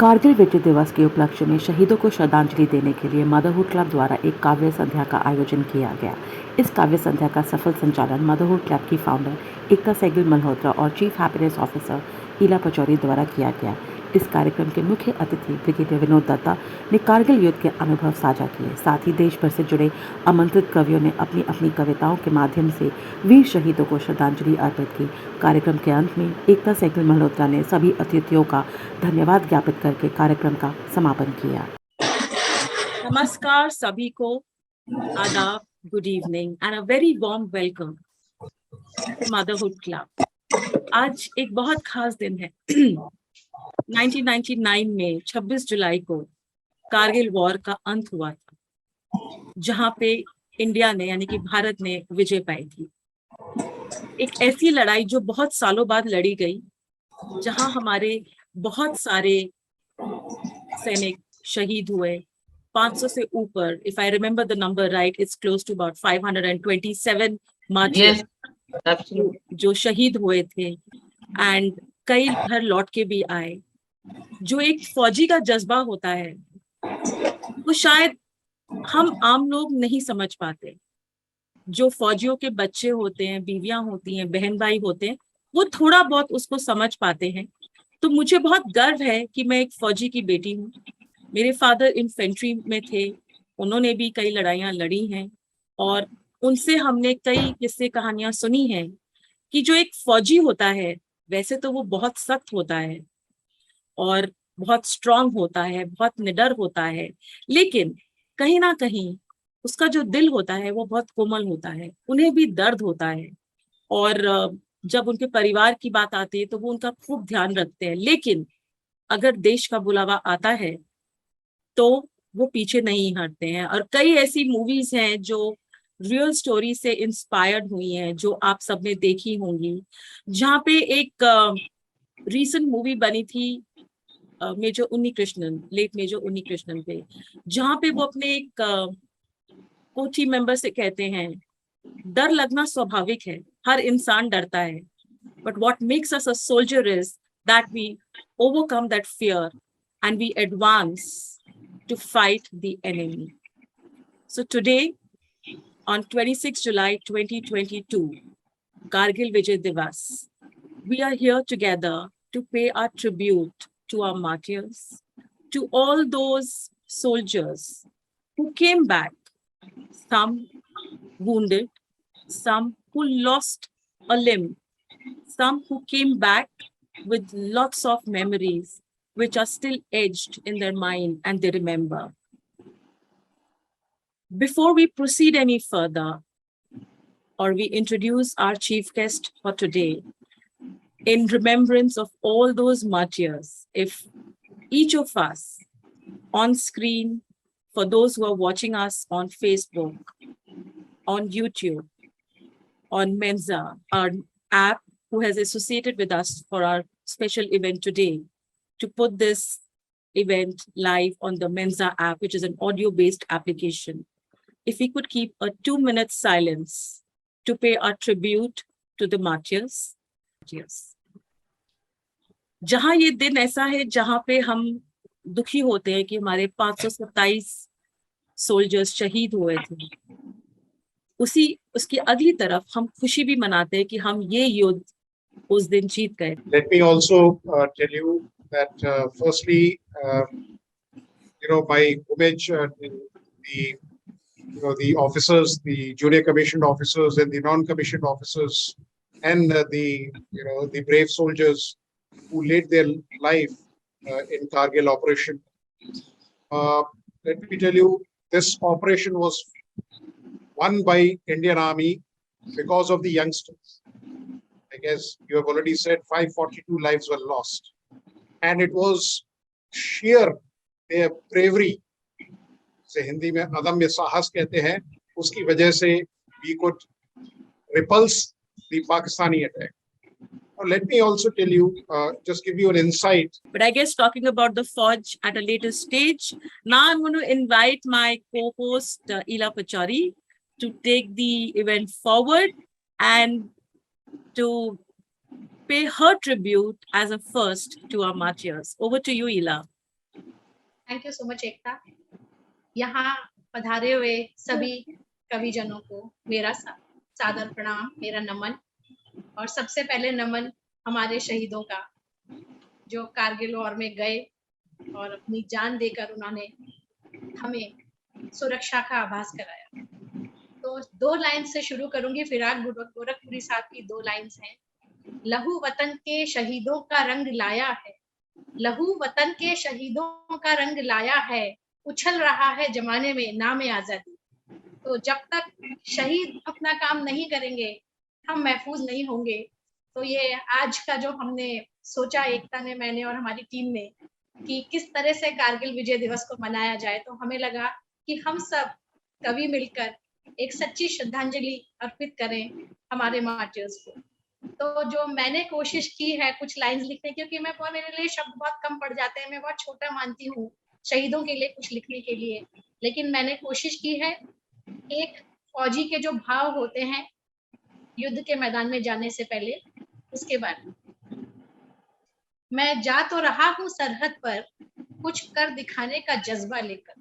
कारगिल विजय दिवस के उपलक्ष्य में शहीदों को श्रद्धांजलि देने के लिए मदरहुड क्लब द्वारा एक काव्य संध्या का आयोजन किया गया। इस काव्य संध्या का सफल संचालन मदरहुड क्लब की फाउंडर एकता सहगल मल्होत्रा और चीफ हैप्पीनेस ऑफिसर ईला पचौरी द्वारा किया गया। इस कार्यक्रम के मुख्य अतिथि ब्रिगेडियर विनोद दत्ता ने कारगिल युद्ध के अनुभव साझा किए। साथ ही देश भर से जुड़े आमंत्रित कवियों ने अपनी अपनी कविताओं के माध्यम से वीर शहीदों को श्रद्धांजलि अर्पित की। कार्यक्रम के अंत में एकता सहगल मल्होत्रा ने सभी अतिथियों का धन्यवाद ज्ञापित करके कार्यक्रम का समापन किया। नमस्कार सभी को, आदाब, good evening and a very warm welcome to motherhood club. आज एक बहुत खास दिन है। 1999 में 26 जुलाई को कारगिल वॉर का अंत हुआ था, जहां पे इंडिया ने यानी कि भारत ने विजय पाई थी। एक ऐसी लड़ाई जो बहुत सालों बाद लड़ी गई, जहां हमारे बहुत सारे सैनिक शहीद हुए। 500 से ऊपर, if I remember the number right, it's close to about 527 martyrs जो शहीद हुए थे, एंड कई घर लौट के भी आए। जो एक फौजी का जज्बा होता है वो शायद हम आम लोग नहीं समझ पाते। जो फौजियों के बच्चे होते हैं, बीवियां होती हैं, बहन भाई होते हैं, वो थोड़ा बहुत उसको समझ पाते हैं। तो मुझे बहुत गर्व है कि मैं एक फौजी की बेटी हूँ। मेरे फादर इन्फेंट्री में थे, उन्होंने भी कई लड़ाइयाँ लड़ी हैं और उनसे हमने कई किस्से कहानियां सुनी हैं कि जो एक फौजी होता है वैसे तो वो बहुत सख्त होता है और बहुत स्ट्रांग होता है, बहुत निडर होता है, लेकिन कहीं ना कहीं उसका जो दिल होता है वो बहुत कोमल होता है। उन्हें भी दर्द होता है और जब उनके परिवार की बात आती है तो वो उनका खूब ध्यान रखते हैं, लेकिन अगर देश का बुलावा आता है तो वो पीछे नहीं हटते हैं। और कई ऐसी मूवीज हैं जो रियल स्टोरी से इंस्पायर्ड हुई हैं, जो आप सबने देखी होंगी। जहाँ पे एक रीसेंट मूवी बनी थी मेजर उन्नी कृष्णन, लेट मेजर उन्नी कृष्णन पे, जहाँ पे वो अपने एक कोची मेंबर से कहते हैं, डर लगना स्वाभाविक है, हर इंसान डरता है, but what makes us a soldier is that we overcome that fear and we advance to fight the enemy. So today, on 26 July 2022, Kargil Vijay Divas, we are here together to pay our tribute to our martyrs, to all those soldiers who came back, some wounded, some who lost a limb, some who came back with lots of memories which are still etched in their mind and they remember. Before we proceed any further, or we introduce our chief guest for today, in remembrance of all those martyrs, if each of us on screen, for those who are watching us on Facebook, on YouTube, on Mensa, our app who has associated with us for our special event today, to put this event live on the Mensa app, which is an audio-based application. If we could keep a 2-minute silence to pay our tribute to the martyrs. जहां ये दिन ऐसा है जहां पे हम दुखी होते हैं कि हमारे 527 सोल्जर्स शहीद हुए थे, उसकी अगली तरफ हम खुशी भी मनाते हैं कि हम ये युद्ध उस दिन जीत गए। Let me also tell you that firstly, by homage the officers, the junior commissioned officers and the non-commissioned officers, and the brave soldiers who laid their life in Kargil operation. Let me tell you, this operation was won by Indian Army because of the youngsters. I guess you have already said 542 lives were lost. And it was sheer their bravery, से हिंदी में अदम्य साहस कहते हैं, उसकी वजह से we could repulse the Pakistani attack. Let me also tell you, just give you an insight. But I guess talking about the Fauj at a later stage, now I'm going to invite my co-host Ila Pachari to take the event forward and to pay her tribute as a first to our martyrs. Over to you, Ila. Thank you so much Ekta. यहाँ पधारे हुए सभी कविजनों को मेरा सादर प्रणाम, मेरा नमन। और सबसे पहले नमन हमारे शहीदों का, जो कारगिल वॉर में गए और अपनी जान देकर उन्होंने हमें सुरक्षा का आभास कराया। तो 2 लाइन से शुरू करूंगी। फिराक गोरखपुरी साहब की 2 लाइन्स हैं। लहू वतन के शहीदों का रंग लाया है, लहू वतन के शहीदों का रंग लाया है, उछल रहा है जमाने में नाम आजादी। तो जब तक शहीद अपना काम नहीं करेंगे हम महफूज नहीं होंगे। तो ये आज का जो हमने सोचा, एकता ने, मैंने और हमारी टीम ने, कि किस तरह से कारगिल विजय दिवस को मनाया जाए, तो हमें लगा कि हम सब कवि मिलकर एक सच्ची श्रद्धांजलि अर्पित करें हमारे मार्टियर्स को। तो जो मैंने कोशिश की है कुछ लाइंस लिखने, क्योंकि मेरे लिए शब्द बहुत कम पड़ जाते हैं, मैं बहुत छोटा मानती हूँ शहीदों के लिए कुछ लिखने के लिए, लेकिन मैंने कोशिश की है एक फौजी के जो भाव होते हैं युद्ध के मैदान में जाने से पहले, उसके बारे में। मैं जा तो रहा हूँ सरहद पर कुछ कर दिखाने का जज्बा लेकर,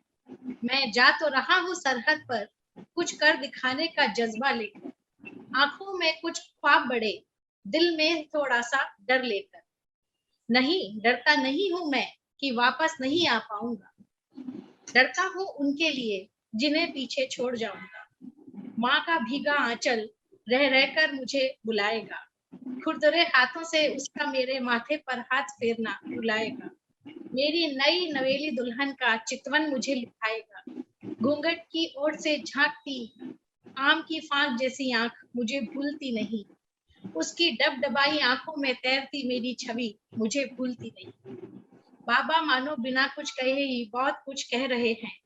मैं जा तो रहा हूँ सरहद पर कुछ कर दिखाने का जज्बा लेकर, आंखों में कुछ ख्वाब बड़े, दिल में थोड़ा सा डर लेकर। नहीं, डरता नहीं हूं मैं कि वापस नहीं आ पाऊंगा, डरता हूं उनके लिए जिन्हें पीछे छोड़ जाऊंगा। माँ का भीगा आंचल रह रहकर मुझे बुलाएगा, खुरदरे हाथों से उसका मेरे माथे पर हाथ फेरना रुलाएगा। मेरी नई नवेली दुल्हन का चितवन मुझे लिखाएगा, घूंघट की ओर से झांकती आम की फांक जैसी आंख मुझे भूलती नहीं, उसकी डबडबाई आंखों में तैरती मेरी छवि मुझे भूलती नहीं। बाबा मानो बिना कुछ कहे ही बहुत कुछ कह रहे हैं,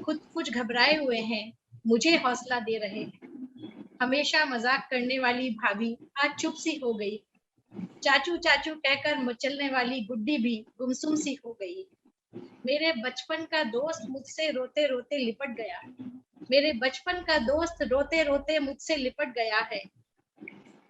खुद कुछ घबराए हुए हैं, मुझे हौसला दे रहे हैं। हमेशा मजाक करने वाली भाभी आज चुप सी हो गई, चाचू चाचू कहकर मचलने वाली गुड्डी भी गुमसुम सी हो गई। मेरे बचपन का दोस्त मुझसे रोते रोते लिपट गया, मेरे बचपन का दोस्त रोते रोते मुझसे लिपट गया है।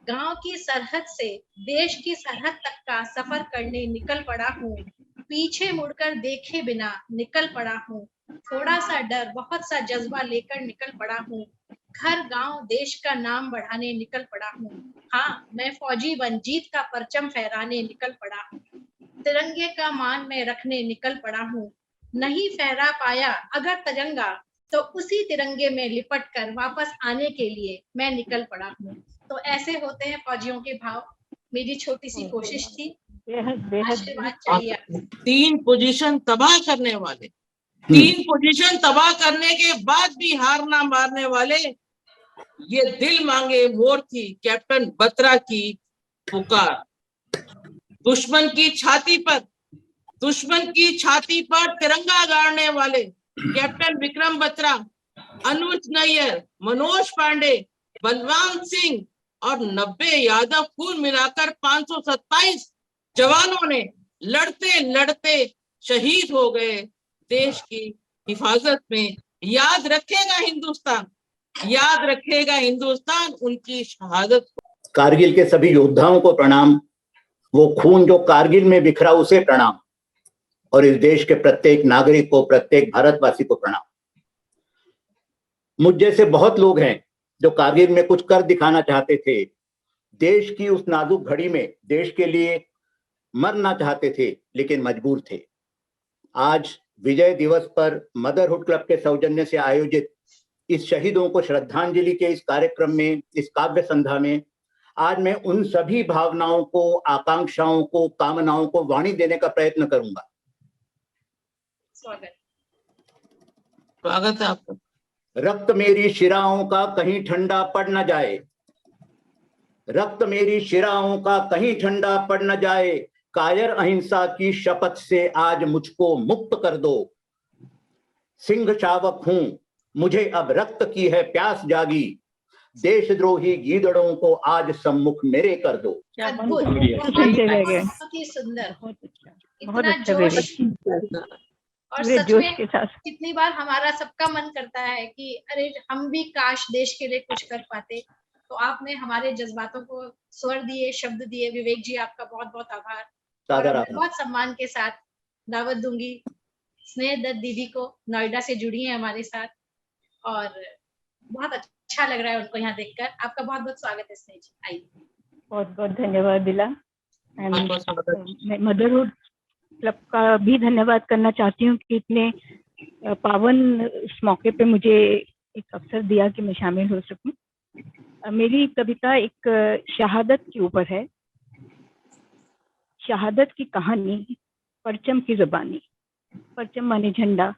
गांव की सरहद से देश की सरहद तक का सफर करने निकल पड़ा हूँ, पीछे मुड़कर देखे बिना निकल पड़ा हूँ। थोड़ा सा डर बहुत सा जज्बा लेकर निकल पड़ा हूँ, घर गांव देश का नाम बढ़ाने निकल पड़ा हूँ। हाँ, मैं फौजी बन जीत का परचम फहराने निकल पड़ा हूँ, तिरंगे का मान में रखने निकल पड़ा हूँ। नहीं फहरा पाया अगर तिरंगा तो उसी तिरंगे में लिपट कर वापस आने के लिए मैं निकल पड़ा हूँ। तो ऐसे होते हैं फौजियों के भाव। मेरी छोटी सी कोशिश थी, आशीर्वाद चाहिए। 3 पोजीशन तबाह करने वाले, 3 पोजीशन तबाह करने के बाद भी हार ना मारने वाले, ये दिल मांगे मोर थी कैप्टन बत्रा की पुकार। दुश्मन की छाती पर तिरंगा गाड़ने वाले कैप्टन विक्रम बत्रा, अनुज नैयर, मनोज पांडे, बलवान सिंह और 90 यादव कुल मिलाकर 527 जवानों ने लड़ते लड़ते शहीद हो गए देश की हिफाजत में। याद रखेगा हिंदुस्तान उनकी शहादत को। कारगिल के सभी योद्धाओं को प्रणाम, वो खून जो कारगिल में बिखरा उसे प्रणाम, और इस देश के प्रत्येक नागरिक को, प्रत्येक भारतवासी को प्रणाम। मुझ जैसे बहुत लोग हैं जो कारगिल में कुछ कर दिखाना चाहते थे, देश की उस नाजुक घड़ी में देश के लिए मरना चाहते थे, लेकिन मजबूर थे। आज विजय दिवस पर मदरहुड क्लब के सौजन्य से आयोजित इस शहीदों को श्रद्धांजलि के इस कार्यक्रम में, इस काव्य संध्या में, आज मैं उन सभी भावनाओं को, आकांक्षाओं को, कामनाओं को वाणी देने का प्रयत्न करूंगा। स्वागत है आपका। रक्त मेरी शिराओं का कहीं ठंडा पड़ न जाए, रक्त मेरी शिराओं का कहीं ठंडा पड़ न जाए, कायर अहिंसा की शपथ से आज मुझको मुक्त कर दो। सिंह शावक हूं, मुझे अब रक्त की है प्यास जागी, देशद्रोही गीदड़ों को आज सम्मुख मेरे कर दो। अद्भुत, बहुत ही सुंदर, इतना जोश। और सच में कितनी बार हमारा सबका मन करता है कि अरे हम भी काश देश के लिए कुछ कर पाते। तो आपने हमारे जज्बातों को स्वर दिए, शब्द दिए। विवेक जी, आपका बहुत बहुत आभार। और बहुत सम्मान के साथ दावत दूंगी स्नेह दत्त दीदी को, नोएडा से जुड़ी हैं हमारे साथ, और बहुत अच्छा लग रहा है उनको यहाँ देखकर। आपका बहुत बहुत स्वागत है स्नेह जी, आइए। बहुत बहुत धन्यवाद दिला। बहुत स्वागत है। मैं मदरहुड क्लब का भी धन्यवाद करना चाहती हूँ कि इतने पावन इस मौके पे मुझे एक अवसर दिया कि मैं शामिल हो सकूं। मेरी कविता एक शहादत के ऊपर है। शहादत की कहानी, परचम की जुबानी। परचम माने झंडा।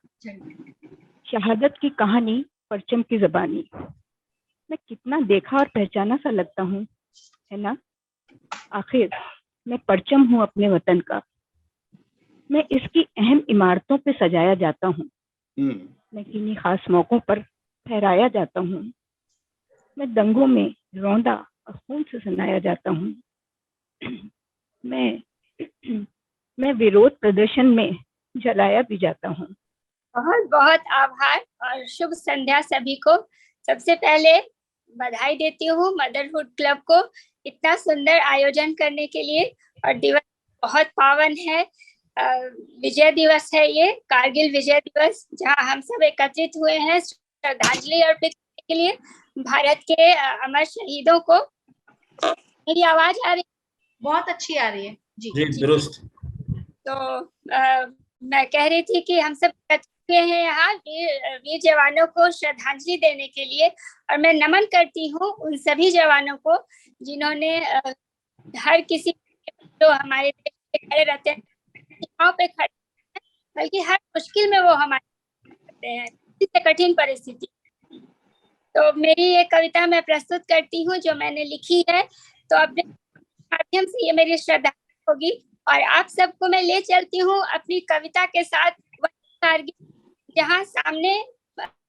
शहादत की कहानी, परचम की जुबानी। मैं कितना देखा और पहचाना सा लगता हूँ, है ना। आखिर मैं परचम हूँ अपने वतन का। मैं इसकी अहम इमारतों पे सजाया जाता हूँ। मैं किन्हीं खास मौकों पर फहराया जाता हूँ। मैं दंगों में रौंदा और खून से सनाया जाता हूँ। मैं विरोध प्रदर्शन में जलाया भी जाता हूँ। बहुत बहुत आभार और शुभ संध्या सभी को। सबसे पहले बधाई देती हूँ मदरहुड क्लब को इतना सुंदर आयोजन करने के लिए। और दिवस बहुत पावन है, विजय दिवस है ये, कारगिल विजय दिवस, जहाँ हम सब एकत्रित हुए हैं श्रद्धांजलि अर्पित करने के लिए भारत के अमर शहीदों को। मेरी आवाज आ रही? बहुत अच्छी आ रही है जी। दुरुस्त। तो मैं कह रही थी कि हम सब एकत्रित हुए हैं यहाँ वीर जवानों को श्रद्धांजलि देने के लिए। और मैं नमन करती हूँ उन सभी जवानों को जिन्होंने हर किसी जो हमारे देश में खड़े रहते हैं, सीमाओं पे खड़े हैं, बल्कि हर मुश्किल में वो हमारे रहते हैं, किसी कठिन परिस्थिति। तो मेरी ये कविता मैं प्रस्तुत करती हूँ जो मैंने लिखी है। तो अपने माध्यम से ये मेरी श्रद्धा होगी और आप सबको मैं ले चलती हूँ अपनी कविता के साथ कारगिल, जहाँ सामने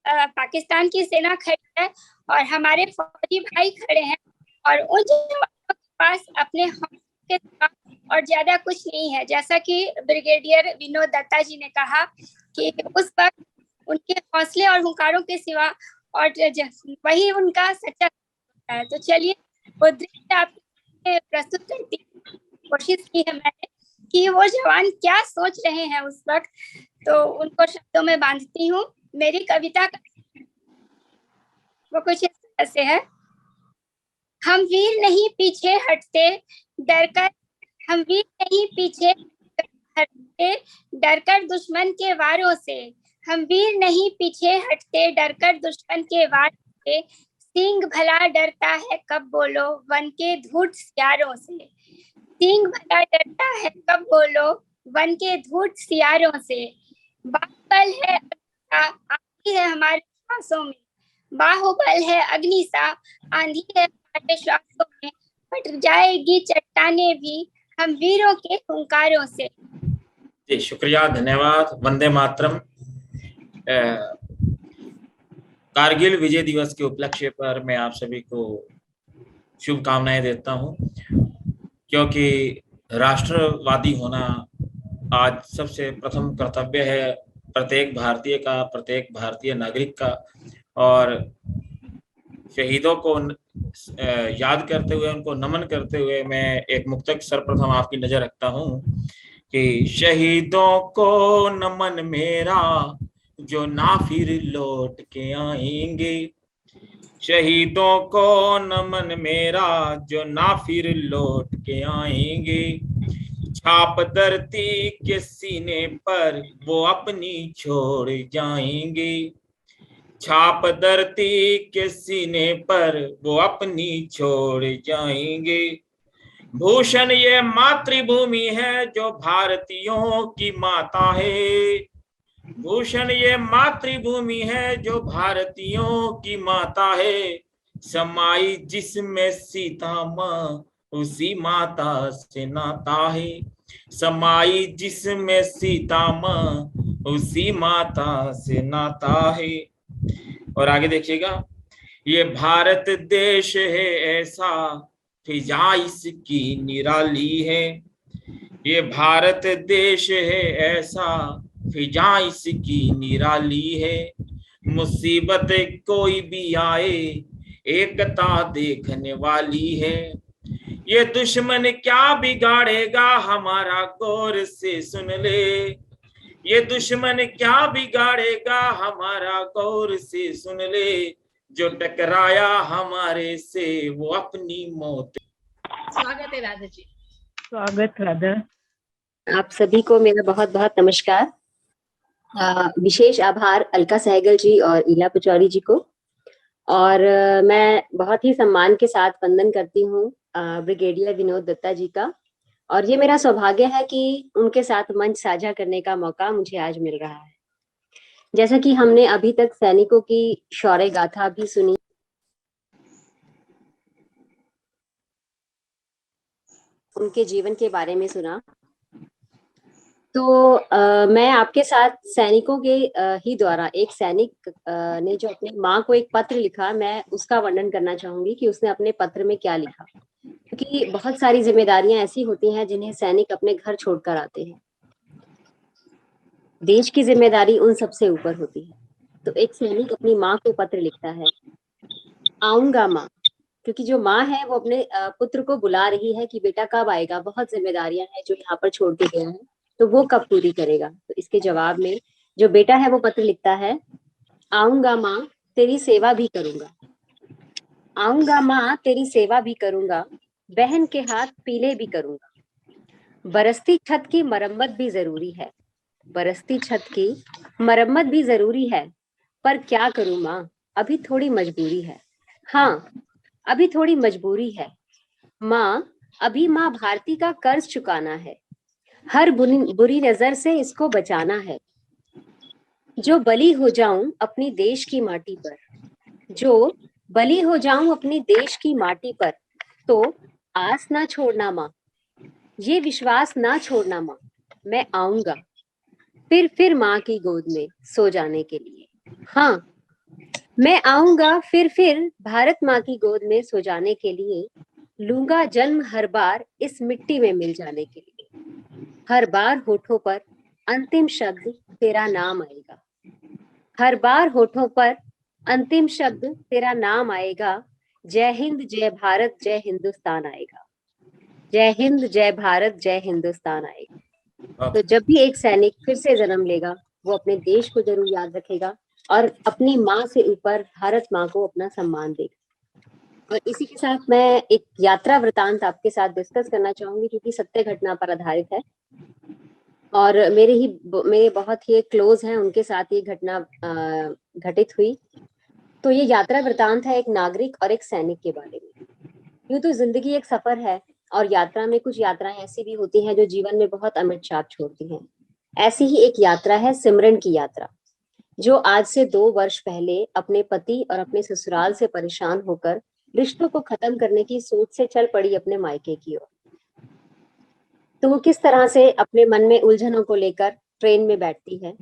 पाकिस्तान की सेना खड़ी है और हमारे फौजी भाई खड़े हैं और उन जवानों के पास अपने हौसले के साथ और ज्यादा कुछ नहीं है। जैसा कि ब्रिगेडियर विनोद दत्ता जी ने कहा कि उस वक्त उनके हौसले और हुंकारों के सिवा और वही उनका सच्चा है। तो चलिए वो दृश्य आपको प्रस्तुत करती कोशिश की है मैंने कि वो जवान क्या सोच रहे हैं उस वक्त, तो उनको शब्दों में बांधती हूँ। मेरी कविता का वो कुछ इस तरह से है। हम वीर नहीं पीछे हटते डरकर, हम वीर नहीं पीछे हटते डरकर दुश्मन के वारों से। हम वीर नहीं पीछे हटते डरकर दुश्मन के वारों से। सिंह भला डरता है कब बोलो वन के धूर्त सियारों से। सिंह भला डरता है कब बोलो वन के धूर्त सियारों से। बाहुबल है आंधी है हमारे श्वासों में, बाहुबल है अग्नि सा आंधी है हमारे श्वासों में। फट जाएगी चट्टाने भी हम वीरों के हुंकारों से। जी शुक्रिया, धन्यवाद। वंदे मातरम। कारगिल विजय दिवस के उपलक्ष्य पर मैं आप सभी को शुभकामनाएं देता हूं, क्योंकि राष्ट्रवादी होना आज सबसे प्रथम कर्तव्य है प्रत्येक भारतीय का, प्रत्येक भारतीय नागरिक का। और शहीदों को याद करते हुए, उनको नमन करते हुए मैं एक मुक्तक सर्वप्रथम आपकी नजर रखता हूं कि शहीदों को नमन मेरा जो ना फिर लौट के आएंगे। शहीदों को नमन मेरा जो ना फिर लौट के आएंगे। छाप धरती के सीने पर वो अपनी छोड़ जाएंगे। छाप धरती के सीने पर वो अपनी छोड़ जाएंगे। भूषण ये मातृभूमि है जो भारतीयों की माता है। भूषण ये मातृभूमि है जो भारतीयों की माता है। समाई जिसमें सीता माँ उसी माता से नाता है। समाई जिसमें सीता माँ उसी माता से नाता है। और आगे देखिएगा, ये भारत देश है ऐसा फिजा इसकी निराली है। ये भारत देश है ऐसा फिजा इसकी निराली है। मुसीबत कोई भी आए एकता देखने वाली है। ये दुश्मन क्या बिगाड़ेगा हमारा गौर से सुन ले। ये दुश्मन क्या बिगाड़ेगा हमारा, गौर से सुन ले, जो टकराया हमारे से वो अपनी मौत। स्वागत है राधा जी। स्वागत राधा। आप सभी को मेरा बहुत बहुत नमस्कार। विशेष आभार अलका सहगल जी और ईला पुचौरी जी को। और मैं बहुत ही सम्मान के साथ वंदन करती हूँ ब्रिगेडियर विनोद दत्ता जी का। और ये मेरा सौभाग्य है कि उनके साथ मंच साझा करने का मौका मुझे आज मिल रहा है। जैसा कि हमने अभी तक सैनिकों की शौर्य गाथा भी सुनी, उनके जीवन के बारे में सुना, तो मैं आपके साथ सैनिकों के ही द्वारा एक सैनिक ने जो अपनी माँ को एक पत्र लिखा, मैं उसका वर्णन करना चाहूंगी कि उसने अपने पत्र में क्या लिखा। क्योंकि बहुत सारी जिम्मेदारियां ऐसी होती हैं जिन्हें सैनिक अपने घर छोड़कर आते हैं। देश की जिम्मेदारी उन सबसे ऊपर होती है। तो एक सैनिक अपनी माँ को पत्र लिखता है, आऊंगा माँ। क्योंकि जो माँ है वो अपने पुत्र को बुला रही है कि बेटा कब आएगा, बहुत जिम्मेदारियां हैं जो यहाँ पर छोड़ के गया है, तो वो कब पूरी करेगा। तो इसके जवाब में जो बेटा है वो पत्र लिखता है, आऊंगा माँ तेरी सेवा भी करूंगा, आऊंगा माँ तेरी सेवा भी करूंगा, बहन के हाथ पीले भी करूंगा। बरसती छत की मरम्मत भी जरूरी है, बरसती छत की मरम्मत भी जरूरी है, पर क्या करूं माँ, अभी थोड़ी मजबूरी है। हाँ, अभी थोड़ी मजबूरी है माँ, अभी माँ भारती का कर्ज चुकाना है, हर बुरी नजर से इसको बचाना है। जो बलि हो जाऊं अपनी देश की माटी पर, जो बलि हो जाऊं अपनी देश की माटी पर, तो आस ना छोड़ना माँ, ये विश्वास ना छोड़ना माँ, मैं आऊंगा फिर माँ की गोद में सो जाने के लिए। हाँ, मैं आऊंगा फिर भारत माँ की गोद में सो जाने के लिए, लूंगा जन्म हर बार इस मिट्टी में मिल जाने के लिए। हर बार होठों पर अंतिम शब्द तेरा नाम आएगा, हर बार होठों पर अंतिम शब्द तेरा नाम आएगा। जय हिंद जय भारत जय हिंदुस्तान आएगा, जय हिंद जय भारत जय हिंदुस्तान आएगा। तो जब भी एक सैनिक फिर से जन्म लेगा, वो अपने देश को जरूर याद रखेगा और अपनी माँ से ऊपर भारत माँ को अपना सम्मान देगा। और इसी के साथ मैं एक यात्रा वृतांत आपके साथ डिस्कस करना चाहूंगी, क्योंकि सत्य घटना पर आधारित है और मेरे बहुत ही क्लोज हैं, उनके साथ ये घटना घटित हुई। तो ये यात्रा वृतांत है एक नागरिक और एक सैनिक के बारे में। यूं तो जिंदगी एक सफर है और यात्रा में कुछ यात्राएं ऐसी भी होती हैं जो जीवन में बहुत अमिट छाप छोड़ती हैं। ऐसी ही एक यात्रा है सिमरन की यात्रा, जो आज से 2 वर्ष पहले अपने पति और अपने ससुराल से परेशान होकर रिश्तों को खत्म करने की सोच से चल पड़ी अपने मायके की ओर। तो वो किस तरह से अपने मन में उलझनों को लेकर ट्रेन में बैठती है।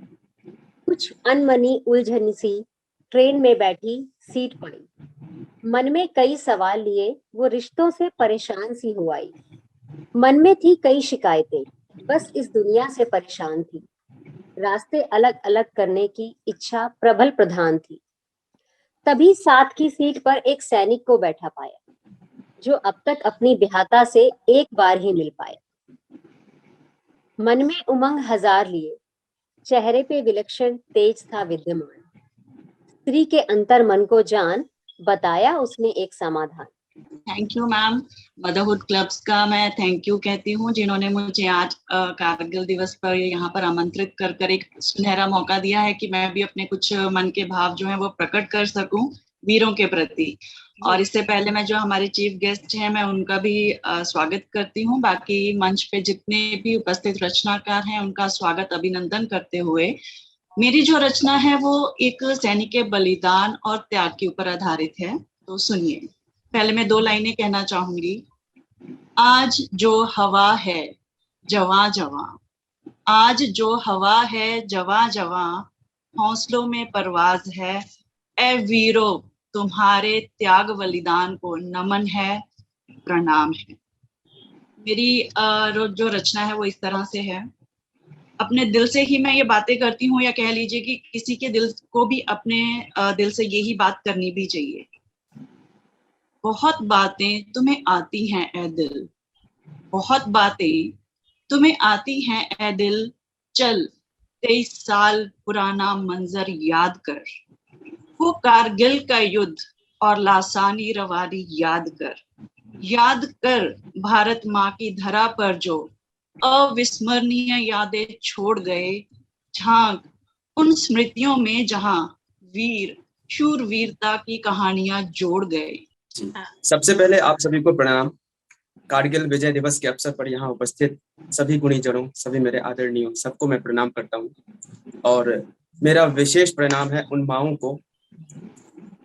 कुछ अनमनी उलझन सी ट्रेन में बैठी सीट पाई, मन में कई सवाल लिए वो रिश्तों से परेशान सी हो आई। मन में थी कई शिकायतें, बस इस दुनिया से परेशान थी। रास्ते अलग अलग करने की इच्छा प्रबल प्रधान थी। तभी साथ की सीट पर एक सैनिक को बैठा पाया, जो अब तक अपनी ब्याहता से एक बार ही मिल पाया। मन में उमंग हजार लिए, चेहरे पे विलक्षण तेज था विद्यमान। स्त्री के अंतर मन को जान, बताया उसने एक समाधान। Thank you ma'am. Motherhood clubs का मैं थैंक यू कहती हूँ, जिन्होंने मुझे आज कारगिल दिवस पर यहाँ पर आमंत्रित कर एक सुनहरा मौका दिया है कि मैं भी अपने कुछ मन के भाव जो है वो प्रकट कर सकूं वीरों के प्रति। और इससे पहले मैं जो हमारे चीफ गेस्ट हैं मैं उनका भी स्वागत करती हूँ। बाकी मंच पे जितने भी उपस्थित रचनाकार हैं उनका स्वागत अभिनंदन करते हुए, मेरी जो रचना है वो एक सैनिक के बलिदान और त्याग के ऊपर आधारित है। तो सुनिए, पहले मैं 2 लाइनें कहना चाहूंगी। आज जो हवा है जवां जवां, आज जो हवा है जवां जवां, हौसलों में परवाज है। ए वीरो तुम्हारे त्याग बलिदान को नमन है, प्रणाम है। मेरी जो रचना है वो इस तरह से है। अपने दिल से ही मैं ये बातें करती हूँ, या कह लीजिए कि किसी के दिल को भी अपने दिल से यही बात करनी भी चाहिए। बहुत बातें तुम्हें आती हैं ए दिल, बहुत बातें तुम्हें आती हैं ए दिल, चल 23 साल पुराना मंजर याद कर, वो कारगिल का युद्ध और लासानी रवारी याद कर भारत माँ की धरा पर जो अविस्मरणीय यादें छोड़ गए, झांक उन स्मृतियों में जहां वीर शूरवीरता की कहानियां जोड़ गए। सबसे पहले आप सभी को प्रणाम। कारगिल विजय दिवस के अवसर पर यहाँ उपस्थित सभी गुणीजनों, सभी मेरे आदरणीयों, सबको मैं प्रणाम करता हूँ। और मेरा विशेष प्रणाम है उन माओं को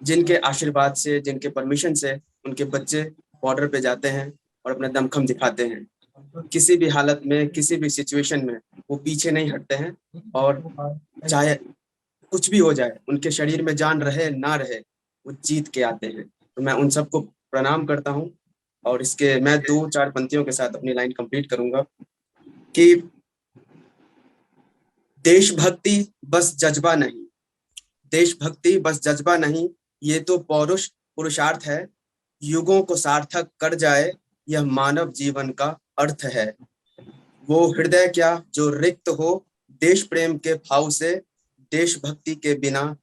जिनके आशीर्वाद से, जिनके परमिशन से उनके बच्चे बॉर्डर पे जाते हैं और अपना दमखम दिखाते हैं। किसी भी हालत में, किसी भी सिचुएशन में वो पीछे नहीं हटते हैं और चाहे कुछ भी हो जाए, उनके शरीर में जान रहे ना रहे, वो जीत के आते हैं। तो मैं उन सबको प्रणाम करता हूँ। और इसके मैं 2-4 पंक्तियों के साथ अपनी लाइन कंप्लीट करूंगा कि देशभक्ति बस जज्बा नहीं, देशभक्ति बस जज्बा नहीं, ये तो पौरुष पुरुषार्थ है, युगों को सार्थक कर जाए यह मानव जीवन का अर्थ है। वो हृदय क्या जो रिक्त हो देश प्रेम के भाव से, देशभक्ति के बिना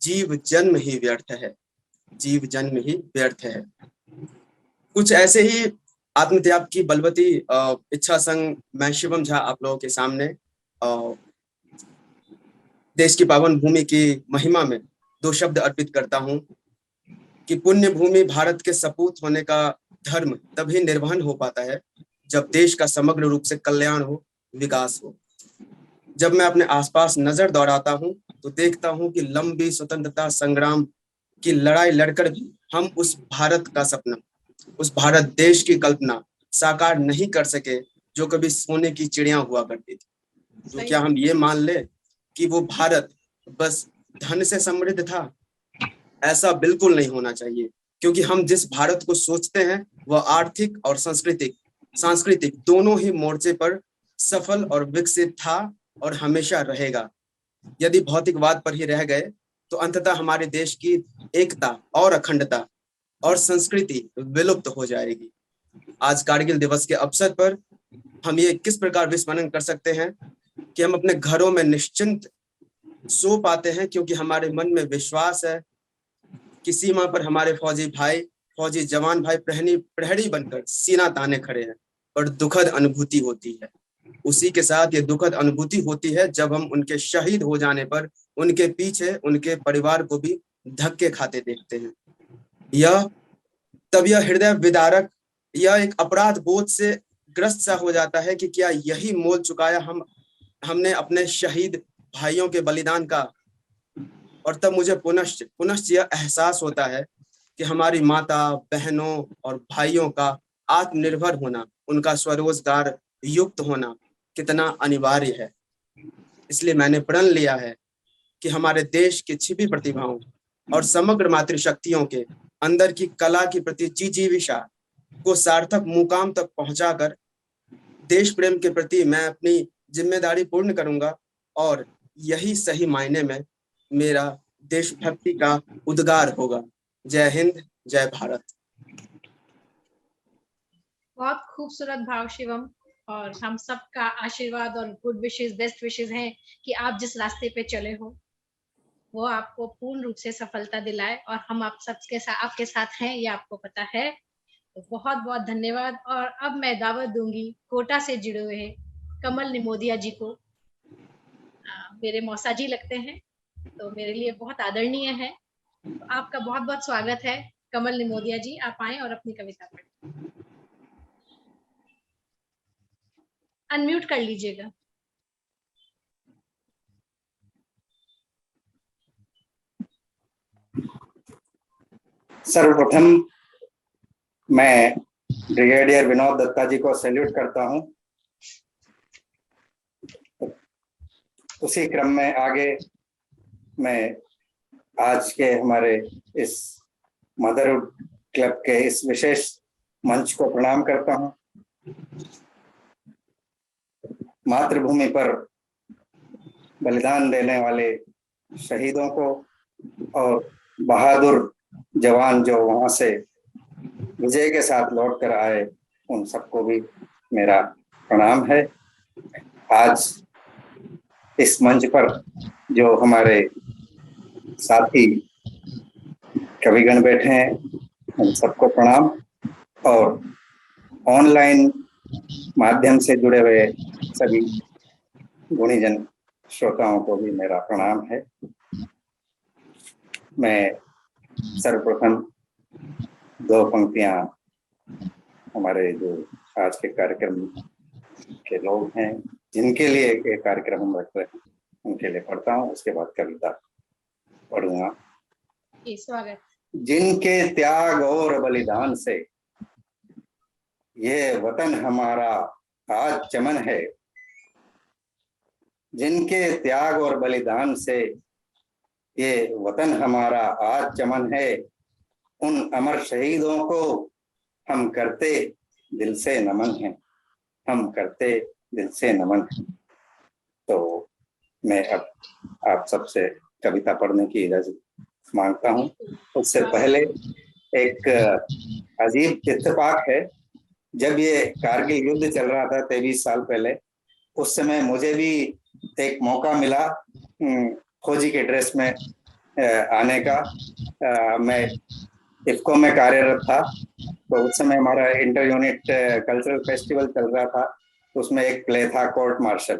जीव जन्म ही व्यर्थ है, जीव जन्म ही व्यर्थ है। कुछ ऐसे ही आत्मत्याग की बलवती इच्छा संग मैं शिवम झा आप लोगों के सामने देश की पावन भूमि की महिमा में 2 शब्द अर्पित करता हूं कि पुण्य भूमि भारत के सपूत होने का धर्म तभी निर्वहन हो पाता है जब देश का समग्र रूप से कल्याण हो, विकास हो। जब मैं अपने आसपास नजर दौड़ाता हूं तो देखता हूं कि लंबी स्वतंत्रता संग्राम की लड़ाई लड़कर भी हम उस भारत का सपना, उस भारत देश की कल्पना साकार नहीं कर सके जो कभी सोने की चिड़िया हुआ करती थी। तो क्या हम ये मान ले कि वो भारत बस धन से समृद्ध था? ऐसा बिल्कुल नहीं होना चाहिए, क्योंकि हम जिस भारत को सोचते हैं वह आर्थिक और सांस्कृतिक दोनों ही मोर्चे पर सफल और विकसित था और हमेशा रहेगा। यदि भौतिकवाद पर ही रह गए तो अंततः हमारे देश की एकता और अखंडता और संस्कृति विलुप्त हो जाएगी। आज कारगिल दिवस के अवसर पर हम ये किस प्रकार विस्मरण कर सकते हैं कि हम अपने घरों में निश्चिंत सो पाते हैं, क्योंकि हमारे मन में विश्वास है कि सीमा पर हमारे फौजी भाई, फौजी जवान भाई प्रहरी बनकर सीना ताने खड़े हैं। और दुखद अनुभूति होती है, उसी के साथ ये दुखद अनुभूति होती है जब हम उनके शहीद हो जाने पर उनके पीछे उनके परिवार को भी धक्के खाते देखते हैं। यह हृदय विदारक, यह एक अपराध बोध से ग्रस्त सा हो जाता है कि क्या यही मोल चुकाया हमने अपने शहीद भाइयों के बलिदान का। और तब मुझे पुनश्च यह एहसास होता है कि हमारी माता, बहनों और भाइयों का आत्मनिर्भर होना, उनका स्वरोजगार युक्त होना कितना अनिवार्य है। इसलिए मैंने प्रण लिया है कि हमारे देश की छिपी प्रतिभाओं और समग्र मातृशक्तियों के अंदर की कला की प्रति जिजीविषा को सार्थक मुकाम तक पहुंचाकर देश प्रेम के प्रति मैं अपनी जिम्मेदारी पूर्ण करूंगा। और यही सही मायने में मेरा देशभक्ति का उद्गार होगा। जय हिंद, जय भारत। बहुत खूबसूरत भाव शिवम, और हम सबका आशीर्वाद और गुड विशेस, बेस्ट विशेस हैं कि आप जिस रास्ते पे चले हो वो आपको पूर्ण रूप से सफलता दिलाए, और हम आप सबके साथ, आपके साथ हैं, ये आपको पता है। तो बहुत बहुत धन्यवाद। और अब मैं दावत दूंगी कोटा से जुड़े हुए कमल निमोदिया जी को। मेरे मौसा जी लगते हैं, तो मेरे लिए बहुत आदरणीय है। तो आपका बहुत बहुत स्वागत है कमल निमोदिया जी, आप आए और अपनी कविता पढ़ें। अनम्यूट कर लीजिएगा। सर्वप्रथम मैं ब्रिगेडियर विनोद दत्ता जी को सैल्यूट करता हूं। उसी क्रम में आगे मैं आज के हमारे इस मदरहुड क्लब के इस विशेष मंच को प्रणाम करता हूं। मातृभूमि पर बलिदान देने वाले शहीदों को और बहादुर जवान जो वहां से विजय के साथ लौट कर आए, उन सबको भी मेरा प्रणाम है। आज इस मंच पर जो हमारे साथी कविगण बैठे हैं, उन सबको प्रणाम, और ऑनलाइन माध्यम से जुड़े हुए सभी गुणीजन श्रोताओं को भी मेरा प्रणाम है। मैं सर्वप्रथम दो पंक्तियां हमारे जो आज के कार्यक्रम के लोग हैं, जिनके लिए ये कार्यक्रम हम रख रहे हैं, उनके लिए पढ़ता हूँ, उसके बाद कविता पढ़ूंगा। स्वागत। जिनके त्याग और बलिदान से ये वतन हमारा आज चमन है, जिनके त्याग और बलिदान से ये वतन हमारा आज चमन है, उन अमर शहीदों को हम करते दिल से नमन है, हम करते दिल से नमन है। तो मैं अब आप सबसे कविता पढ़ने की इजाजत मांगता हूँ। उससे पहले एक अजीब इत्तेफाक है। जब ये कारगिल युद्ध चल रहा था 23 साल पहले, उस समय मुझे भी एक मौका मिला फौजी के ड्रेस में आने का। मैं इफ्को में कार्यरत था, तो उस समय हमारा इंटर यूनिट कल्चरल फेस्टिवल चल रहा था। उसमें एक प्ले था कोर्ट मार्शल,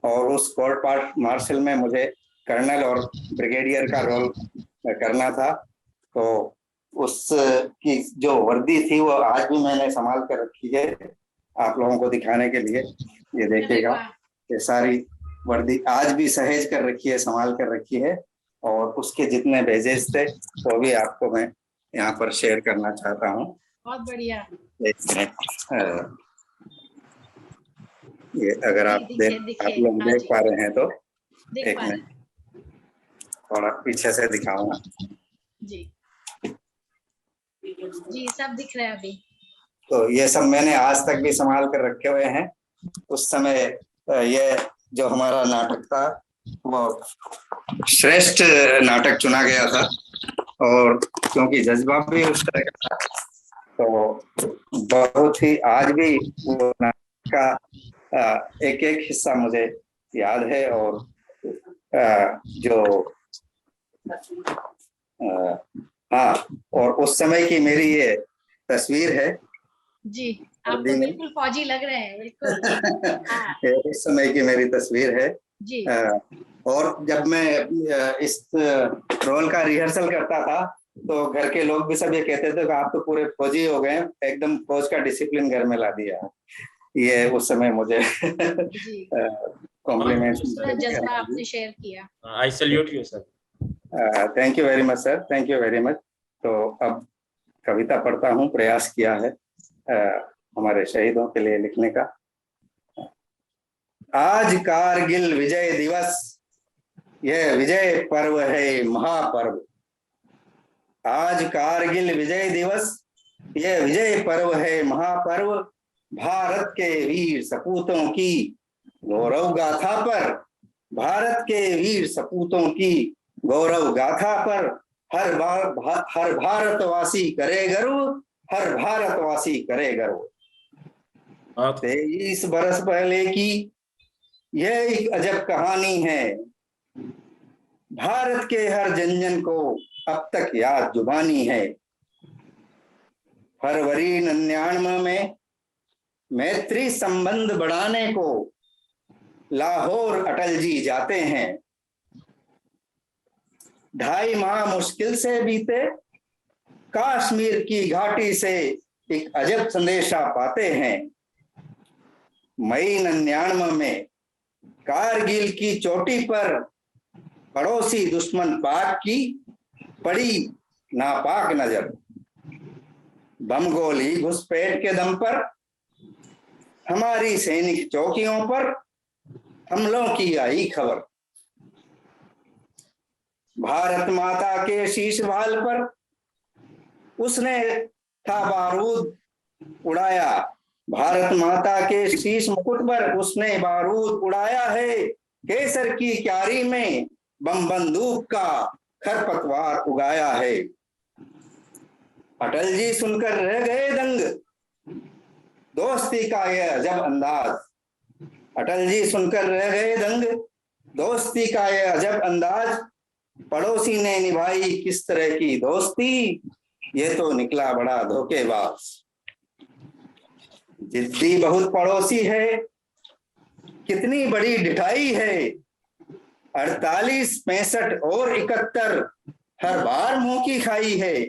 और उस कोर्ट मार्शल में मुझे कर्नल और ब्रिगेडियर का रोल करना था। तो उसकी जो वर्दी थी वो आज भी मैंने संभाल कर रखी है आप लोगों को दिखाने के लिए। ये देखिएगा, ये सारी वर्दी आज भी सहेज कर रखी है, संभाल कर रखी है, और उसके जितने पेजेस थे वो भी आपको मैं यहाँ पर शेयर करना चाहता हूँ। बहुत बढ़िया। ये अगर आप लोग देख पा रहे हैं तो एक मिनट थोड़ा पीछे से दिखाऊंगा। जी जी, सब दिख रहा है अभी। तो ये सब मैंने आज तक भी संभाल कर रखे हुए हैं। उस समय ये जो हमारा नाटक था वो श्रेष्ठ नाटक चुना गया था, और क्योंकि जज्बा भी उस तरह का था, तो बहुत ही आज भी वो नाटक का एक एक हिस्सा मुझे याद है। और जो हाँ, और उस समय की मेरी ये तस्वीर है जी। आप तो बिल्कुल फौजी लग रहे हैं, बिल्कुल। उस समय की मेरी तस्वीर है जी। और जब मैं इस रोल का रिहर्सल करता था तो घर के लोग भी सब ये कहते थे कि आप तो पूरे फौजी हो गए, एकदम फौज का डिसिप्लिन घर में ला दिया। ये उस समय मुझे कॉम्प्लीमेंट जज्बा आपने शेयर किया। आई salute you sir. Thank you very much sir, thank you very much. तो अब कविता पढ़ता हूँ, प्रयास किया है हमारे शहीदों के लिए लिखने का। आज कारगिल विजय दिवस, यह विजय पर्व है महापर्व। आज कारगिल विजय दिवस, यह विजय पर्व है महापर्व। भारत के वीर सपूतों की गौरव गाथा पर, भारत के वीर सपूतों की गौरव गाथा पर हर भारतवासी करे गर्व, हर भारतवासी करे गर्व। 23 बरस पहले की यह एक अजब कहानी है, भारत के हर जन को अब तक याद जुबानी है। फरवरी 99 में मैत्री संबंध बढ़ाने को लाहौर अटल जी जाते हैं। 2.5 माह मुश्किल से बीते, कश्मीर की घाटी से एक अजब संदेशा पाते हैं। मई 99 में कारगिल की चोटी पर पड़ोसी दुश्मन पाक की पड़ी नापाक नजर। बम गोली घुसपैठ के दम पर हमारी सैनिक चौकियों पर हमलों की आई खबर। भारत माता के शीश भाल पर उसने था बारूद उड़ाया, भारत माता के शीश मुकुट पर उसने बारूद उड़ाया है। केसर की क्यारी में बम बंदूक का खरपतवार उगाया है। अटल जी सुनकर रह गए दंग, दोस्ती का यह अजब अंदाज। अटल जी सुनकर रह गए दंग, दोस्ती का ये अजब अंदाज, पड़ोसी ने निभाई किस तरह की दोस्ती, ये तो निकला बड़ा धोखेबाज। जिद्दी बहुत पड़ोसी है, कितनी बड़ी ढिठाई है, 48, 65 और 71 हर बार मुंह की खाई है।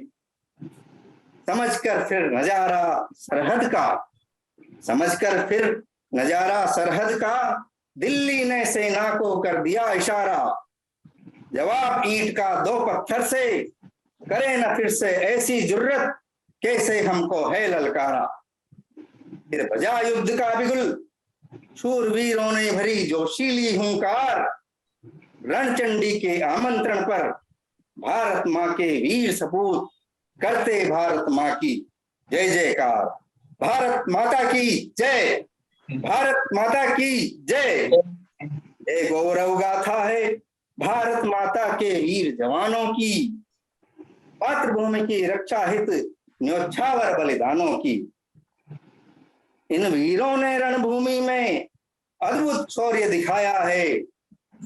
समझकर फिर नजारा सरहद का, समझकर फिर नजारा सरहद का, दिल्ली ने सेना को कर दिया इशारा। जवाब ईंट का 2 पत्थर से, करे न फिर से ऐसी जुर्रत, कैसे हमको है ललकारा। फिर बजा युद्ध का बिगुल, शूरवीरों ने भरी जोशीली हुंकार। रणचंडी के आमंत्रण पर भारत माँ के वीर सपूत करते भारत माँ की जय जयकार। भारत माता की जय, भारत माता की जय। एक गौरव गाथा है भारत माता के वीर जवानों की, मातृभूमि की रक्षा हित न्योछावर बलिदानों की। इन वीरों ने रणभूमि में अद्भुत शौर्य दिखाया है,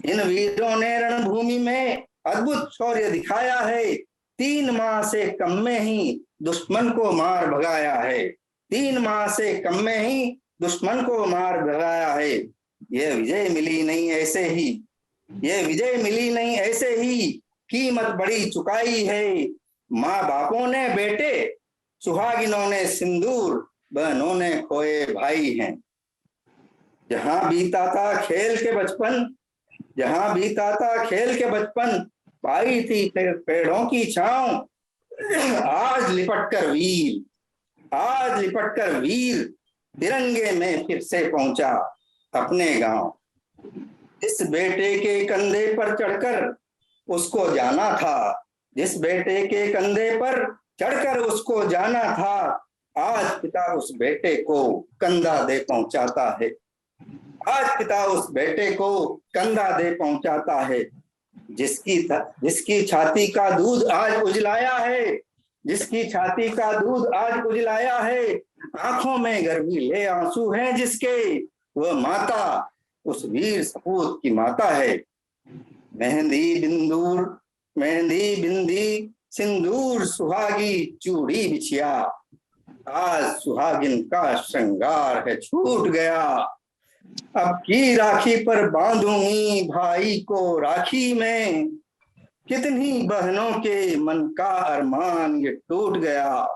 इन वीरों ने रणभूमि में अद्भुत शौर्य दिखाया है। 3 माह से कम में ही दुश्मन को मार भगाया है, 3 माह से कम में ही दुश्मन को मार भगाया है। ये विजय मिली नहीं ऐसे ही, ये विजय मिली नहीं ऐसे ही, कीमत बड़ी चुकाई है। माँ बापों ने बेटे, सुहागिनों ने सिंदूर, बहनों ने खोए भाई हैं। जहां बीता था खेल के बचपन, जहां बीता था खेल के बचपन, पाई थी पेड़ों की छांव। आज लिपट कर वीर, आज लिपट कर वीर, तिरंगे में फिर से पहुंचा अपने गांव। जिस बेटे के कंधे पर चढ़कर उसको जाना था, जिस बेटे के कंधे पर चढ़कर उसको जाना था, आज पिता उस बेटे को कंधा दे पहुंचाता है, आज पिता उस बेटे को कंधा दे पहुंचाता है। जिसकी छाती का दूध आज उजलाया है, जिसकी छाती का दूध आज उजलाया है, आंखों में गर्वीले आंसू हैं जिसके, वह माता उस वीर सपूत की माता है। मेहंदी बिंदूर, मेहंदी बिंदी सिंदूर, सुहागी चूड़ी बिछिया, आज सुहागिन का श्रृंगार है छूट गया। अब की राखी पर बांधूंगी भाई को राखी में, कितनी बहनों के मन का अरमान ये टूट गया।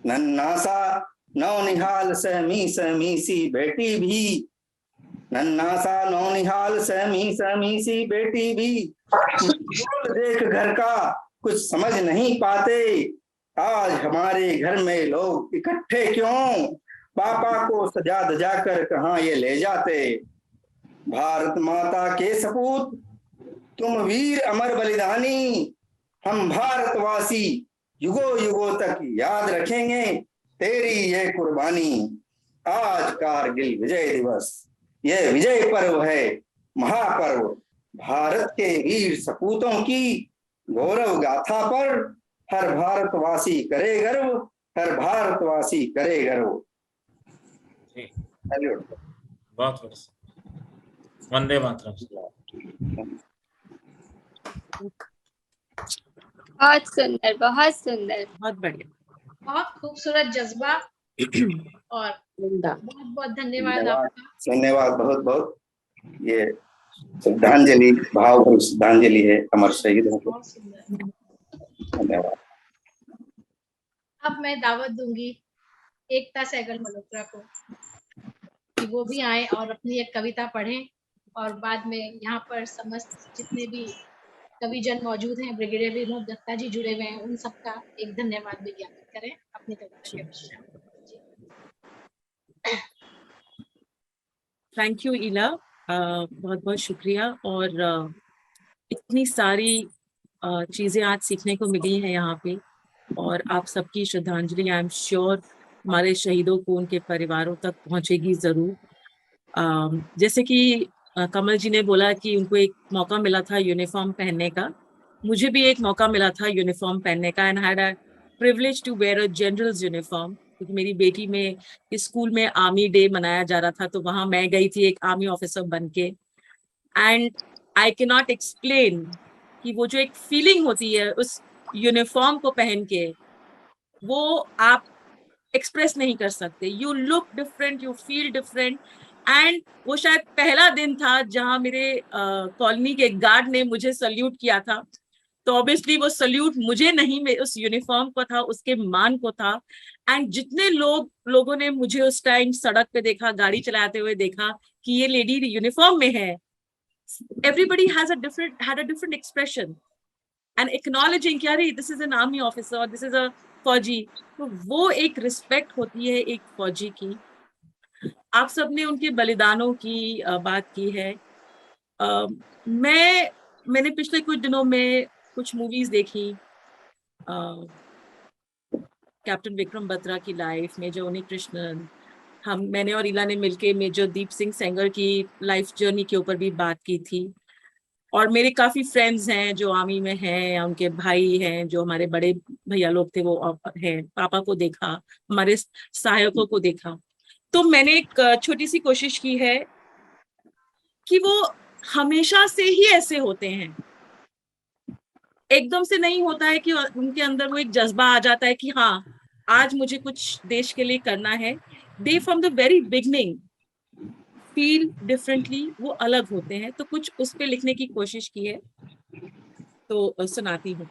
नन्हा सा नौनिहाल सहमी सहमी सी बेटी भी, नन्हा सा नौनिहाल सहमी सहमी सी बेटी भी, देख घर का कुछ समझ नहीं पाते। आज हमारे घर में लोग इकट्ठे क्यों, पापा को सजा दजा कर कहाँ ये ले जाते। भारत माता के सपूत तुम वीर अमर बलिदानी, हम भारतवासी युगों युगों तक याद रखेंगे तेरी ये कुर्बानी। आज कारगिल विजय दिवस, ये विजय पर्व है महापर्व, भारत के वीर सपूतों की गौरव गाथा पर हर भारतवासी करे गर्व, हर भारतवासी करे गर्व। बहुत वंदे मातरम। बहुत सुंदर, बहुत सुंदर, बहुत बढ़िया, बहुत खूबसूरत जज्बा और बहुत बहुत धन्यवाद आपका। धन्यवाद बहुत बहुत। ये श्रद्धांजलि, भावपूर्ण श्रद्धांजलि है अमर शहीदों को। धन्यवाद। अब मैं दावत दूंगी एकता सहगल मल्होत्रा को कि वो भी आए और अपनी एक कविता पढ़ें, और बाद में यहाँ पर समस्त जितने भी कविजन मौजूद हैं, ब्रिगेडियर विनोद दत्ता जी जुड़े हुए हैं, उन सबका एक धन्यवाद भी ज्ञापित करें अपनी कविता के विषय। थैंक यू इला, बहुत बहुत शुक्रिया। और इतनी सारी चीज़ें आज सीखने को मिली हैं यहाँ पे, और आप सबकी श्रद्धांजलि आई एम श्योर हमारे शहीदों को उनके परिवारों तक पहुँचेगी ज़रूर। जैसे कि कमल जी ने बोला कि उनको एक मौका मिला था यूनिफॉर्म पहनने का, मुझे भी एक मौका मिला था यूनिफॉर्म पहनने का, and had a privilege to wear a general's uniform, क्योंकि मेरी बेटी में इस स्कूल में आर्मी डे मनाया जा रहा था, तो वहां मैं गई थी एक आर्मी ऑफिसर बन के। And I can not explain कि वो जो एक फीलिंग होती है उस यूनिफॉर्म को पहन के, वो आप एक्सप्रेस नहीं कर सकते. You look different, you feel different. And वो शायद पहला दिन था जहां मेरे कॉलोनी के गार्ड ने मुझे सल्यूट किया था. तो ऑब्वियसली वो सल्यूट मुझे नहीं, मैं उस यूनिफॉर्म को था, उसके मान को था. एंड जितने लोगों ने मुझे उस टाइम सड़क पे देखा, गाड़ी चलाते हुए देखा कि ये लेडी यूनिफॉर्म में है, everybody had a different expression and acknowledging कि अरे this is an army officer, this is a फौजी. तो वो एक रिस्पेक्ट होती है एक फौजी की. आप सबने उनके बलिदानों की बात की है. मैंने पिछले कुछ दिनों में कुछ मूवीज देखी. कैप्टन विक्रम बत्रा की लाइफ, मेजर उन्नी कृष्णन, मैंने और इला ने मिलके मेजर दीप सिंह सेंगर की लाइफ जर्नी के ऊपर भी बात की थी. और मेरे काफी फ्रेंड्स हैं जो आर्मी में हैं, या उनके भाई हैं जो हमारे बड़े भैया लोग थे, वो हैं. पापा को देखा, हमारे सहायकों को देखा. तो मैंने एक छोटी सी कोशिश की है कि वो हमेशा से ही ऐसे होते हैं. एकदम से नहीं होता है कि उनके अंदर वो एक जज्बा आ जाता है कि हाँ आज मुझे कुछ देश के लिए करना है. They from the very beginning feel differently, वो अलग होते हैं. तो कुछ उस पे लिखने की कोशिश की है, तो सुनाती हूँ.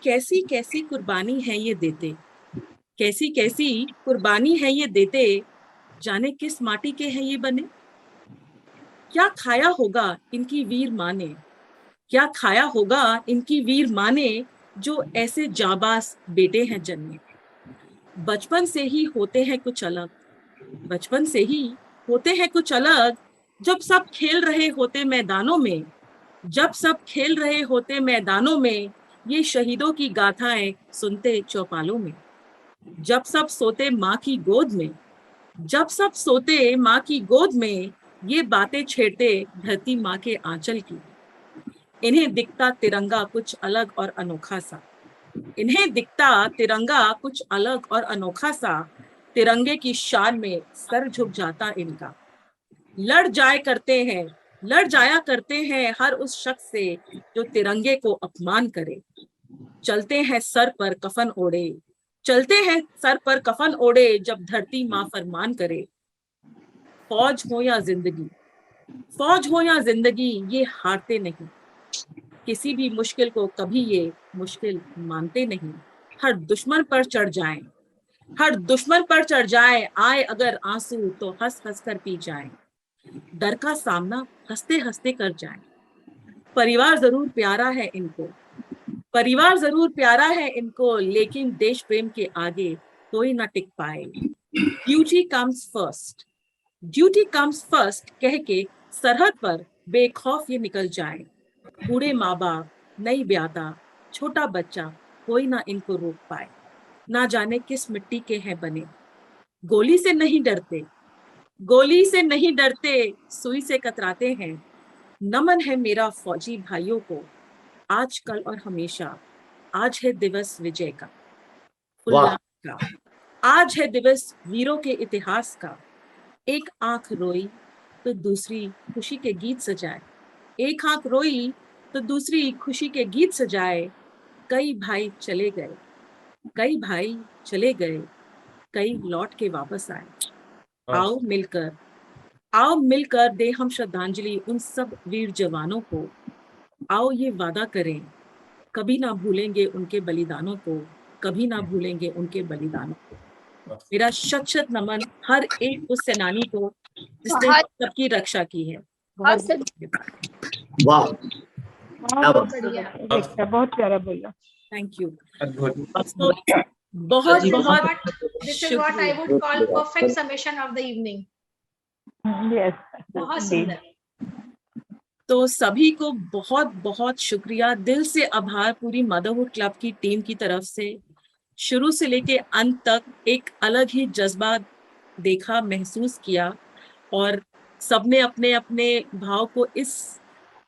कैसी कैसी कुर्बानी है ये देते, कैसी कैसी कुर्बानी है ये देते, जाने किस माटी के हैं ये बने. क्या खाया होगा इनकी वीर माँ ने, क्या खाया होगा इनकी वीर माँ ने, जो ऐसे जाबाज बेटे हैं जन्मे. बचपन से ही होते हैं कुछ अलग, बचपन से ही होते हैं कुछ अलग. जब सब खेल रहे होते मैदानों में, जब सब खेल रहे होते मैदानों में, ये शहीदों की गाथाएं सुनते चौपालों में. जब सब सोते माँ की गोद में, जब सब सोते माँ की गोद में, ये बातें छेड़ते धरती माँ के आंचल की. इन्हें दिखता तिरंगा कुछ अलग और अनोखा सा, इन्हें दिखता तिरंगा कुछ अलग और अनोखा सा. तिरंगे की शान में सर झुक जाता इनका. लड़ जाया करते हैं हर उस शख्स से जो तिरंगे को अपमान करे. चलते हैं सर पर कफन ओढ़े, चलते हैं सर पर कफन ओढ़े, जब धरती माँ फरमान करे. फौज हो या जिंदगी, फौज हो या जिंदगी, ये हारते नहीं. किसी भी मुश्किल को कभी ये मुश्किल मानते नहीं. हर दुश्मन पर चढ़ जाएं, हर दुश्मन पर चढ़ जाए. आए अगर आंसू तो हंस हंस कर पी जाए. डर का सामना हंसते हंसते कर जाए. परिवार जरूर प्यारा है इनको, परिवार जरूर प्यारा है इनको, लेकिन देश प्रेम के आगे कोई ना टिक पाए. Duty comes first, duty comes first कह के सरहद पर बेखौफ ये निकल जाए. बूढ़े माँ बाप, नई ब्यादा, छोटा बच्चा, कोई ना इनको रोक पाए. ना जाने किस मिट्टी के हैं बने, गोली से नहीं डरते, गोली से नहीं डरते, सुई से कतराते हैं. नमन है मेरा फौजी भाइयों को, आज कल और हमेशा. आज है दिवस विजय का, उल्लास का, आज है दिवस वीरों के इतिहास का. एक आंख रोई तो दूसरी खुशी के गीत सजाए, एक आंख रोई तो दूसरी खुशी के गीत सजाए. कई भाई चले गए, कई भाई चले गए, कई लौट के वापस आए. आओ मिलकर दे हम श्रद्धांजलि उन सब वीर जवानों को. आओ ये वादा करें, कभी ना भूलेंगे उनके बलिदानों को, कभी ना भूलेंगे उनके बलिदानों को. मेरा शत शत नमन हर एक उस सेनानी को जिसने सबकी रक्षा की है. बहुत वाह, बहुत प्यारा बोला. Thank you. बहुत this is what I would call perfect summation of the evening. Yes. बहुत सुंदर. तो सभी को बहुत बहुत शुक्रिया, दिल से आभार पूरी मदरहुड क्लब की टीम की तरफ से. शुरू से लेके अंत तक एक अलग ही जज्बा देखा, महसूस किया, और सबने अपने अपने भाव को इस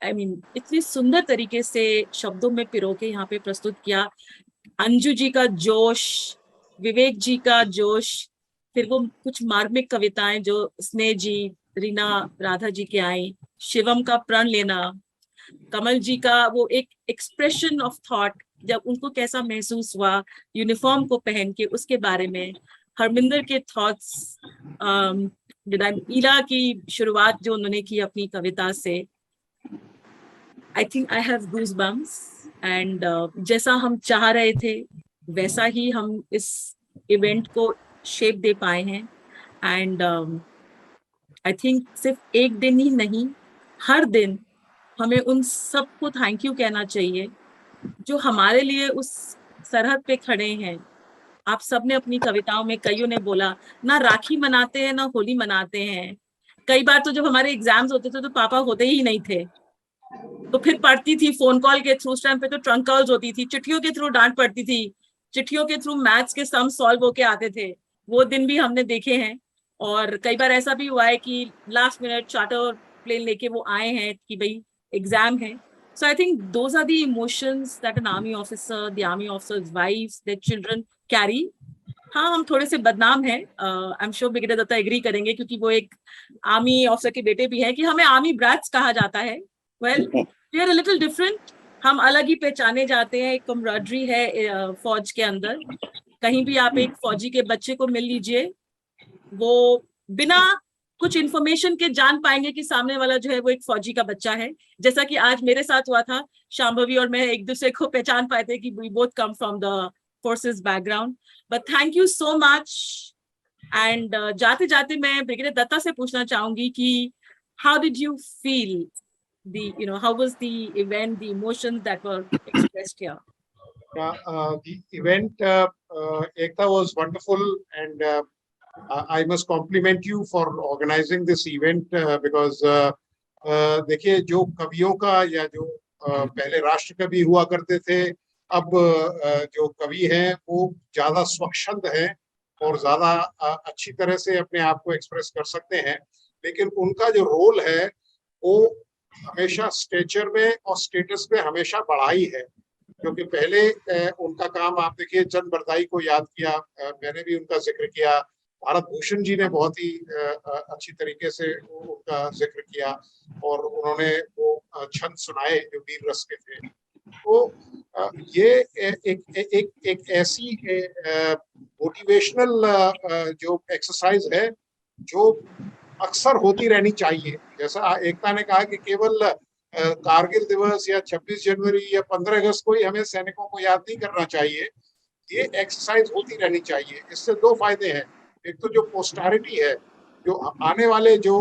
इतनी सुंदर तरीके से शब्दों में पिरो के यहाँ पे प्रस्तुत किया. अंजू जी का जोश, विवेक जी का जोश, फिर वो कुछ मार्मिक कविताएं जो स्नेह जी, रीना राधा जी के आई, शिवम का प्रण लेना, कमल जी का वो एक एक्सप्रेशन ऑफ थॉट, जब उनको कैसा महसूस हुआ यूनिफॉर्म को पहन के, उसके बारे में, हरमिंदर के थॉट्स, ईला की शुरुआत जो उन्होंने की अपनी कविता से, I think I have goosebumps. And जैसा हम चाह रहे थे वैसा ही हम इस इवेंट को शेप दे पाए हैं। एंड आई थिंक सिर्फ एक दिन ही नहीं, हर दिन हमें उन सबको थैंक यू कहना चाहिए जो हमारे लिए उस सरहद पे खड़े हैं। आप सबने अपनी कविताओं में, कईयों ने बोला ना राखी मनाते हैं ना होली मनाते हैं। कई बार तो जब हमारे एग्जाम्स होते थे तो पापा होते ही नहीं थे, तो फिर पढ़ती थी फोन कॉल के थ्रू। उस टाइम पे तो ट्रंक कॉल्स होती थी, चिट्ठियों के थ्रू डांट पड़ती थी, चिट्ठियों के थ्रू मैथ्स के सम सॉल्व होके आते थे। वो दिन भी हमने देखे हैं। और कई बार ऐसा भी हुआ है कि लास्ट मिनट चार्टर प्लेन लेके वो आए हैं कि भाई एग्जाम है। So I think those are the emotions that an army officer, the army officer's wives, their children carry. हाँ, हम थोड़े से बदनाम हैं, I am sure brigadier Datta agree करेंगे, क्योंकि वो एक आर्मी ऑफिसर के बेटे भी हैं, कि हमें आर्मी ब्रैट्स कहा जाता है। Well, we are a little different, हम अलग ही पहचाने जाते हैं। एक कमराडरी है फौज के अंदर। कहीं भी आप एक फौजी के बच्चे को मिल लीजिए, वो बिना कुछ इन्फॉर्मेशन के जान पाएंगे कि सामने वाला जो है वो एक फौजी का बच्चा है। जैसा कि आज मेरे साथ हुआ था, शांभवी और मैं एक दूसरे को पहचान पाए थे कि we both come from the forces background. But thank you so much. And जाते जाते मैं ब्रिगेडियर दत्ता से पूछना चाहूंगी कि how did you feel the, you know, how was the event, the emotions that were expressed here? The event, Ekta, was wonderful, and I must compliment you for organizing this event, because देखिए, जो कवियों का या जो पहले राष्ट्र कवि हुआ करते थे, अब जो कवि हैं वो ज्यादा स्वच्छंद हैं और ज्यादा अच्छी तरह से अपने आप को एक्सप्रेस कर सकते हैं। लेकिन उनका जो रोल है वो हमेशा स्टेचर में और स्टेटस में हमेशा बढ़ाई है, क्योंकि पहले उनका काम आप देखिए, चंद बरदाई को याद किया, मैंने भी उनका जिक्र किया, भारत भूषण जी ने बहुत ही अच्छी तरीके से उनका जिक्र किया, और उन्होंने वो छंद सुनाए जो वीर रस के थे। तो ये एक ऐसी मोटिवेशनल जो एक्सरसाइज है जो अक्सर होती रहनी चाहिए। जैसा एकता ने कहा कि केवल कारगिल दिवस या 26 जनवरी या 15 अगस्त को ही हमें सैनिकों को याद नहीं करना चाहिए, ये एक्सरसाइज होती रहनी चाहिए। इससे दो फायदे हैं। एक तो जो पोस्टारिटी है, जो आने वाले जो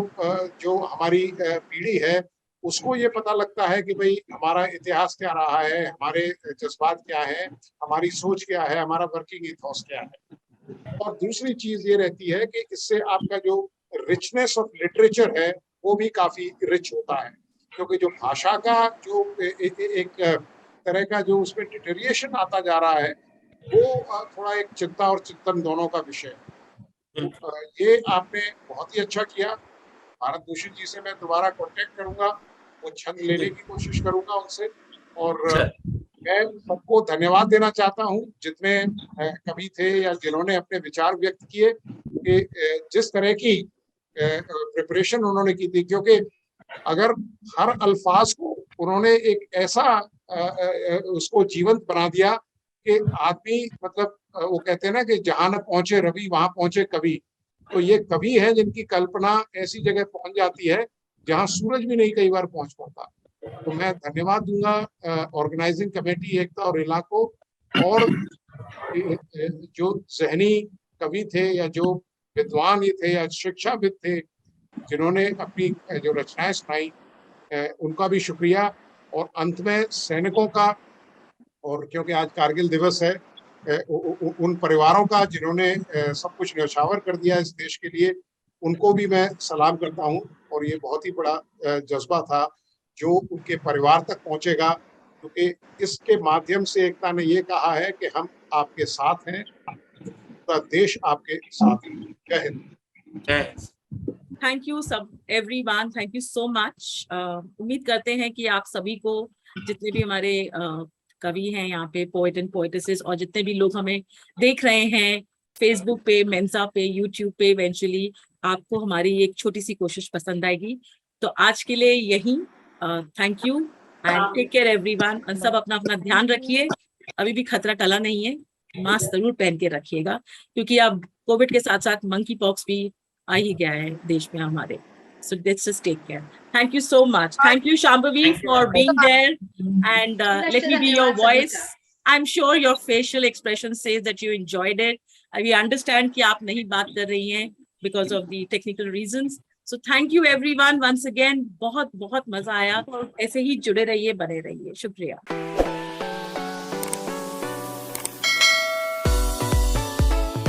हमारी पीढ़ी है, उसको ये पता लगता है कि भाई हमारा इतिहास क्या रहा है, हमारे जज्बात क्या है, हमारी सोच क्या है, हमारा वर्किंग इथॉस क्या है। और दूसरी चीज ये रहती है कि इससे आपका जो रिचनेस ऑफ लिटरेचर है वो भी काफी रिच होता है, क्योंकि जो भाषा का जो एक तरह का जो उसमें डिटेरिएशन आता जा रहा है, वो थोड़ा एक चिंता और चिंतन दोनों का विषय है। ये आपने बहुत ही अच्छा किया। भारत भूषण जी से मैं दोबारा कांटेक्ट करूंगा, वो छंद लेने की कोशिश करूंगा उनसे, और मैं सबको धन्यवाद देना चाहता हूं जितने कवि थे या जिन्होंने अपने विचार व्यक्त किए, कि जिस तरह की प्रिपरेशन उन्होंने की थी, क्योंकि अगर हर अल्फाज को उन्होंने एक ऐसा उसको जीवंत बना दिया कि आदमी, मतलब वो कहते हैं ना कि जहां न पहुंचे रवि वहां पहुंचे कवि, तो ये कवि हैं जिनकी कल्पना ऐसी जगह पहुंच जाती है जहां सूरज भी नहीं कई बार पहुंच पाता। तो मैं धन्यवाद दूंगा ऑर्गेनाइजिंग कमेटी एकता और इला को, और जो जहनी कवि थे या जो विद्वान ये थे या शिक्षाविद थे जिन्होंने अपनी जो रचनाएं सुनाई, उनका भी शुक्रिया। और अंत में सैनिकों का, और क्योंकि आज कारगिल दिवस है, उन परिवारों का जिन्होंने सब कुछ न्यौछावर कर दिया इस देश के लिए, उनको भी मैं सलाम करता हूं। और ये बहुत ही बड़ा जज्बा था जो उनके परिवार तक पहुंचेगा, क्योंकि इसके माध्यम से एकता ने ये कहा है कि हम आपके साथ हैं, पूरा देश आपके साथ है। जय हिंद। थैंक यू सब everyone, thank you so much. उम्मीद करते हैं कि आप सभी को, जितने भी हमारे कवि हैं यहाँ पे, पोएट एंड पोएटिसेस, और जितने भी लोग हमें देख रहे हैं, फेसबुक पे, मेंसा पे, यूट्यूब पे इवेंचुअली आपको हमारी एक छोटी सी कोशिश पसंद आएगी। तो आज के लिए यही, thank you and take care everyone. सब अपना अपना ध्यान रखिए, अभी भी खतरा टला नहीं है, मास्क जरूर पहन के रखिएगा, क्योंकि अब कोविड के साथ साथ मंकी पॉक्स भी आ ही गया है देश में हमारे। So let's just take care. Thank you so much. Thank you, Shambhavi, for being there. And let me be your voice. I'm sure your facial expression says that you enjoyed it. We understand कि आप नहीं बात कर रही हैं because of the technical reasons. So thank you everyone once again. बहुत बहुत मजा आया। ऐसे ही जुड़े रहिए, बने रहिए। शुक्रिया।